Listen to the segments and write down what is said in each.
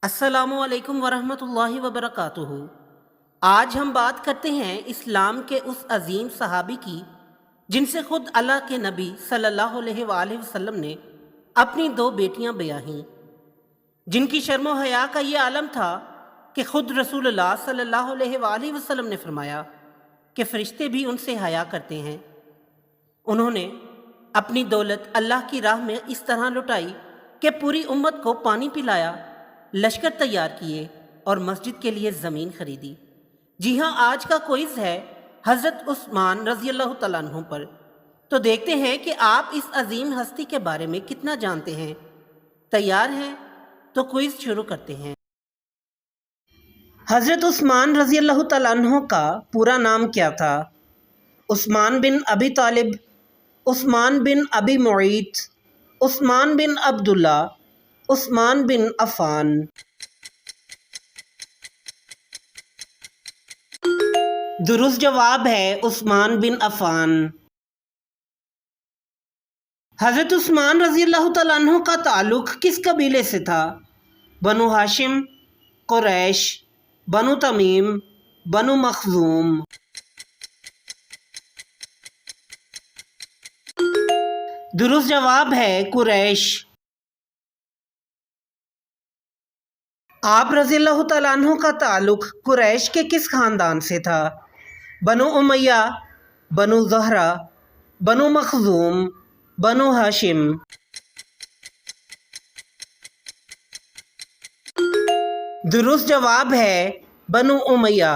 السلام علیکم ورحمۃ اللہ وبرکاتہ۔ آج ہم بات کرتے ہیں اسلام کے اس عظیم صحابی کی جن سے خود اللہ کے نبی صلی اللہ علیہ وآلہ وسلم نے اپنی دو بیٹیاں بیاہیں، جن کی شرم و حیا کا یہ عالم تھا کہ خود رسول اللہ صلی اللہ علیہ وآلہ وسلم نے فرمایا کہ فرشتے بھی ان سے حیا کرتے ہیں۔ انہوں نے اپنی دولت اللہ کی راہ میں اس طرح لٹائی کہ پوری امت کو پانی پلایا، لشکر تیار کیے اور مسجد کے لیے زمین خریدی۔ جی ہاں، آج کا کوئز ہے حضرت عثمان رضی اللہ تعالیٰ عنہ پر۔ تو دیکھتے ہیں کہ آپ اس عظیم ہستی کے بارے میں کتنا جانتے ہیں۔ تیار ہیں؟ تو کوئز شروع کرتے ہیں۔ حضرت عثمان رضی اللہ تعالیٰ عنہ کا پورا نام کیا تھا؟ عثمان بن ابی طالب، عثمان بن ابی معیط، عثمان بن عبداللہ، عثمان بن عفان۔ درست جواب ہے عثمان بن عفان۔ حضرت عثمان رضی اللہ تعالیٰ عنہ کا تعلق کس قبیلے سے تھا؟ بنو ہاشم، قریش، بنو تمیم، بنو مخزوم۔ درست جواب ہے قریش۔ آپ رضی اللہ تعالیٰ عنہ کا تعلق قریش کے کس خاندان سے تھا؟ بنو امیہ، بنو زہرہ، بنو مخزوم، بنو ہاشم۔ درست جواب ہے بنو امیہ۔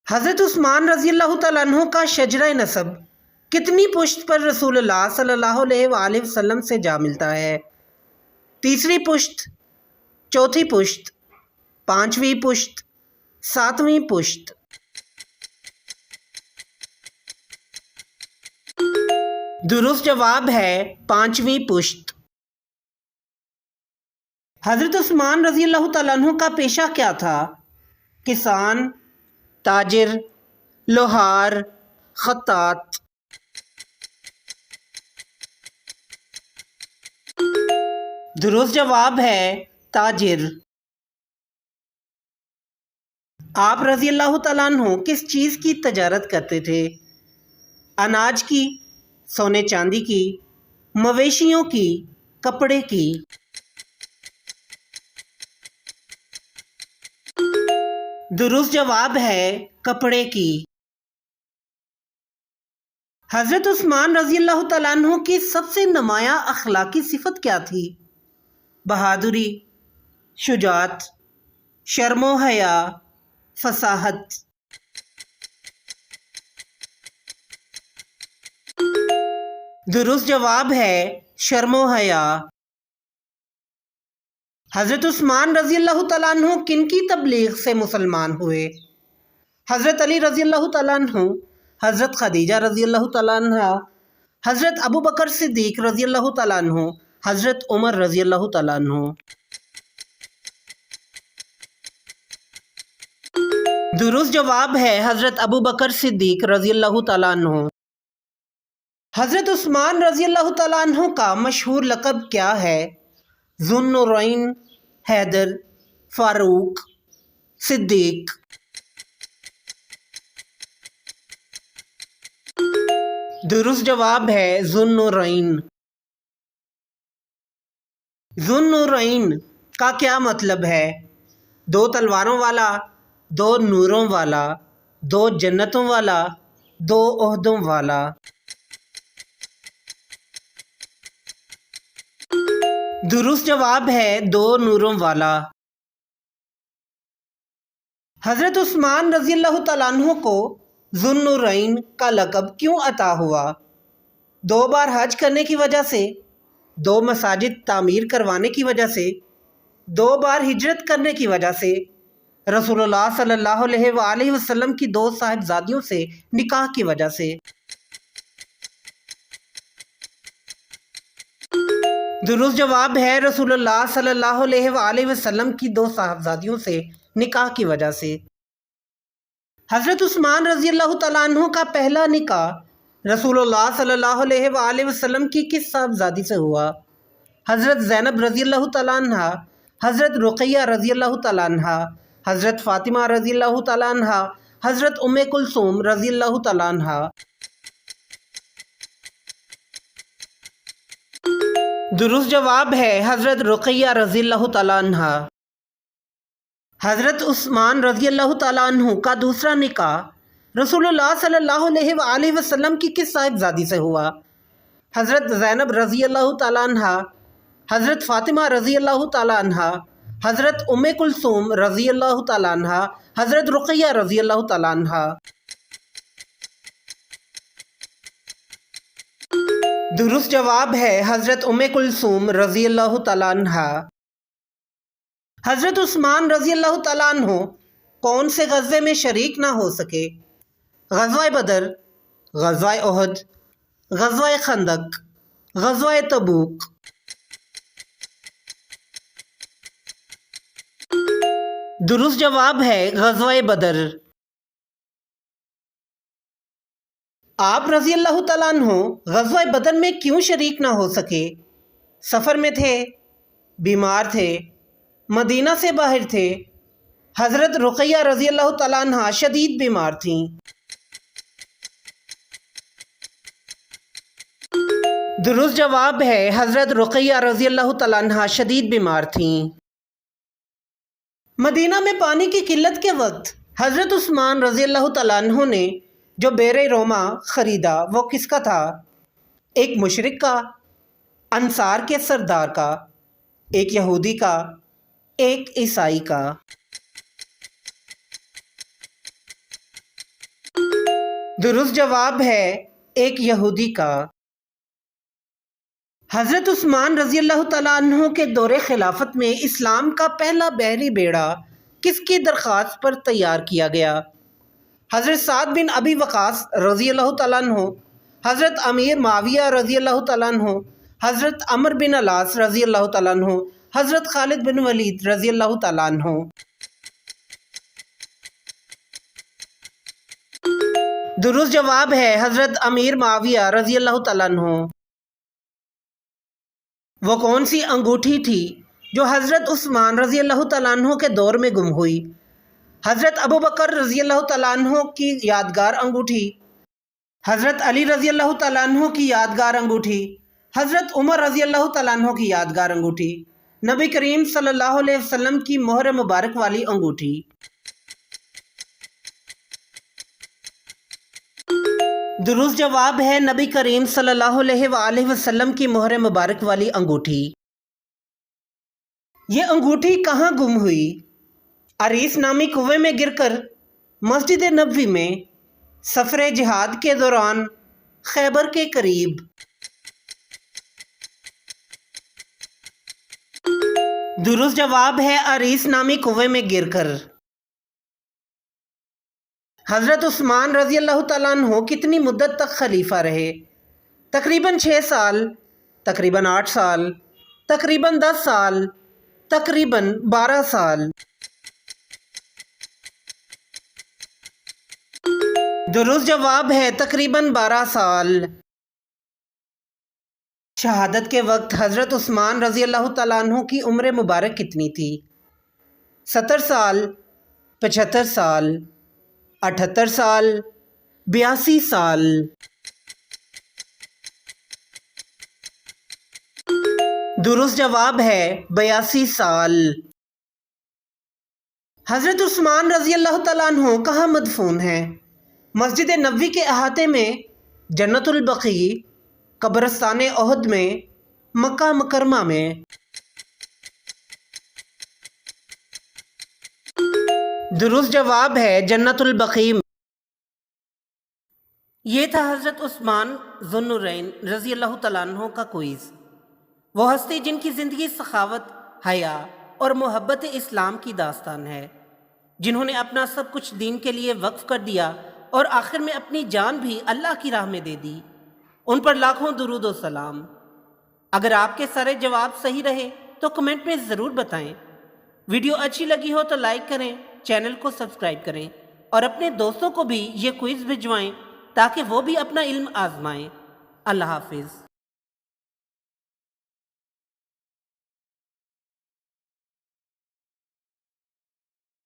حضرت عثمان رضی اللہ تعالیٰ عنہ کا شجرہ نسب کتنی پشت پر رسول اللہ صلی اللہ علیہ وآلہ وسلم سے جا ملتا ہے؟ تیسری پشت، چوتھی پشت، پانچویں پشت، ساتویں پشت۔ درست جواب ہے پانچویں پشت۔ حضرت عثمان رضی اللہ تعالیٰ عنہ کا پیشہ کیا تھا؟ کسان، تاجر، لوہار، خطاط۔ درست جواب ہے تاجر۔ آپ رضی اللہ تعالیٰ عنہ کس چیز کی تجارت کرتے تھے؟ اناج کی، سونے چاندی کی، مویشیوں کی، کپڑے کی۔ درست جواب ہے کپڑے کی۔ حضرت عثمان رضی اللہ تعالیٰ عنہ کی سب سے نمایاں اخلاقی صفت کیا تھی؟ بہادری، شجاعت، شرم و حیا، فصاحت۔ درست جواب ہے شرم و حیا۔ حضرت عثمان رضی اللہ تعالیٰ عنہ کن کی تبلیغ سے مسلمان ہوئے؟ حضرت علی رضی اللہ تعالیٰ عنہ، حضرت خدیجہ رضی اللہ تعالیٰ عنہ، حضرت ابو بکر صدیق رضی اللہ تعالیٰ عنہ، حضرت عمر رضی اللہ تعالیٰ عنہ۔ درست جواب ہے حضرت ابو بکر صدیق رضی اللہ تعالیٰ عنہ۔ حضرت عثمان رضی اللہ تعالیٰ عنہ کا مشہور لقب کیا ہے؟ ذو النورین، حیدر، فاروق، صدیق۔ درست جواب ہے ذو النورین۔ ذو النورین کا کیا مطلب ہے؟ دو تلواروں والا، دو نوروں والا، دو جنتوں والا، دو عہدوں والا۔ درست جواب ہے دو نوروں والا۔ حضرت عثمان رضی اللہ تعالیٰ عنہ کو ذو النورین کا لقب کیوں عطا ہوا؟ 2 بار حج کرنے کی وجہ سے، 2 مساجد تعمیر کروانے کی وجہ سے، 2 بار ہجرت کرنے کی وجہ سے، رسول اللہ صلی اللہ علیہ وآلہ وسلم کی 2 صاحبزادیوں سے نکاح کی وجہ سے۔ درست جواب ہے رسول اللہ صلی اللہ علیہ وآلہ وسلم کی 2 صاحبزادیوں سے نکاح کی وجہ سے۔ حضرت عثمان رضی اللہ تعالیٰ عنہ کا پہلا نکاح رسول اللہ صلی اللہ علیہ وآلہ وسلم کی کس صاحبزادی سے ہوا؟ حضرت زینب رضی اللہ تعالیٰ عنہ، حضرت رقیہ رضی اللہ تعالیٰ عنہ، حضرت فاطمہ رضی اللہ تعالیٰ عنہ، حضرت ام کلثوم رضی اللہ تعالیٰ عنہ۔ درست جواب ہے حضرت رقیہ رضی اللہ تعالیٰ عنہ۔ حضرت عثمان رضی اللہ تعالیٰ عنہ کا دوسرا نکاح رسول اللہ صلی اللہ علیہ وآلہ وسلم کی کس صاحبزادی سے ہوا؟ حضرت زینب رضی اللہ تعالیٰ عنہ، حضرت فاطمہ رضی اللہ تعالیٰ عنہ، حضرت ام کلثوم رضی اللہ تعالیٰ عنہ، حضرت رقیہ رضی اللہ تعالیٰ عنہ۔ درست جواب ہے حضرت ام کلثوم رضی اللہ تعالیٰ عنہ۔ حضرت عثمان رضی اللہ تعالیٰ عنہ کون سے غزوے میں شریک نہ ہو سکے؟ غزوہ بدر، غزوہ احد، غزوہ خندق، غزوہ تبوک۔ درست جواب ہے غزوہ بدر۔ آپ رضی اللہ تعالیٰ عنہ غزوہ بدر میں کیوں شریک نہ ہو سکے؟ سفر میں تھے، بیمار تھے، مدینہ سے باہر تھے۔ حضرت رقیہ رضی اللہ تعالیٰ عنہ شدید بیمار تھیں۔ درست جواب ہے حضرت رقیہ رضی اللہ تعالیٰ عنہ شدید بیمار تھیں۔ مدینہ میں پانی کی قلت کے وقت حضرت عثمان رضی اللہ تعالیٰ عنہ نے جو بیر روما خریدا وہ کس کا تھا؟ ایک مشرک کا، انصار کے سردار کا، ایک یہودی کا، ایک عیسائی کا۔ درست جواب ہے ایک یہودی کا۔ حضرت عثمان رضی اللہ تعالیٰ عنہ کے دور خلافت میں اسلام کا پہلا بحری بیڑا کس کی درخواست پر تیار کیا گیا؟ حضرت سعد بن ابی وقاص رضی اللہ تعالیٰ عنہ، حضرت امیر معاویہ رضی اللہ تعالیٰ عنہ، حضرت عمر بن العاص رضی اللہ تعالیٰ عنہ، حضرت خالد بن ولید رضی اللہ تعالیٰ عنہ۔ درست جواب ہے حضرت امیر معاویہ رضی اللہ تعالیٰ عنہ۔ وہ کون سی انگوٹھی تھی جو حضرت عثمان رضی اللہ تعالیٰ عنہ کے دور میں گم ہوئی؟ حضرت ابو بکر رضی اللہ تعالیٰ عنہ کی یادگار انگوٹھی، حضرت علی رضی اللہ تعالیٰ عنہ کی یادگار انگوٹھی، حضرت عمر رضی اللہ تعالیٰ عنہ کی یادگار انگوٹھی، نبی کریم صلی اللہ علیہ وسلم کی مہر مبارک والی انگوٹھی۔ درست جواب ہے نبی کریم صلی اللہ علیہ وآلہ وسلم کی مہر مبارک والی انگوٹھی۔ یہ انگوٹھی کہاں گم ہوئی؟ عریس نامی کنویں میں گر کر، مسجد نبوی میں، سفر جہاد کے دوران، خیبر کے قریب۔ درست جواب ہے عریس نامی کنویں میں گر کر۔ حضرت عثمان رضی اللہ تعالیٰ عنہ کتنی مدت تک خلیفہ رہے؟ تقریباً 6 سال، تقریباً 8 سال، تقریباً 10 سال، تقریباً 12 سال۔ درست جواب ہے تقریباً 12 سال۔ شہادت کے وقت حضرت عثمان رضی اللہ تعالیٰ عنہ کی عمر مبارک کتنی تھی؟ 70 سال، 75 سال، 78 سال، 82 سال۔ درست جواب ہے 82 سال۔ حضرت عثمان رضی اللہ تعالیٰ عنہ کہاں مدفون ہیں؟ مسجد نبوی کے احاطے میں، جنت البقیع، قبرستان احد میں، مکہ مکرمہ میں۔ درست جواب ہے جنت البقیع۔ یہ تھا حضرت عثمان ذو النورین رضی اللہ تعالیٰ عنہ کا کوئز۔ وہ ہستی جن کی زندگی سخاوت، حیا اور محبت اسلام کی داستان ہے، جنہوں نے اپنا سب کچھ دین کے لیے وقف کر دیا اور آخر میں اپنی جان بھی اللہ کی راہ میں دے دی۔ ان پر لاکھوں درود و سلام۔ اگر آپ کے سارے جواب صحیح رہے تو کمنٹ میں ضرور بتائیں۔ ویڈیو اچھی لگی ہو تو لائک کریں، چینل کو سبسکرائب کریں اور اپنے دوستوں کو بھی یہ کوئز بھجوائیں تاکہ وہ بھی اپنا علم آزمائیں۔ اللہ حافظ۔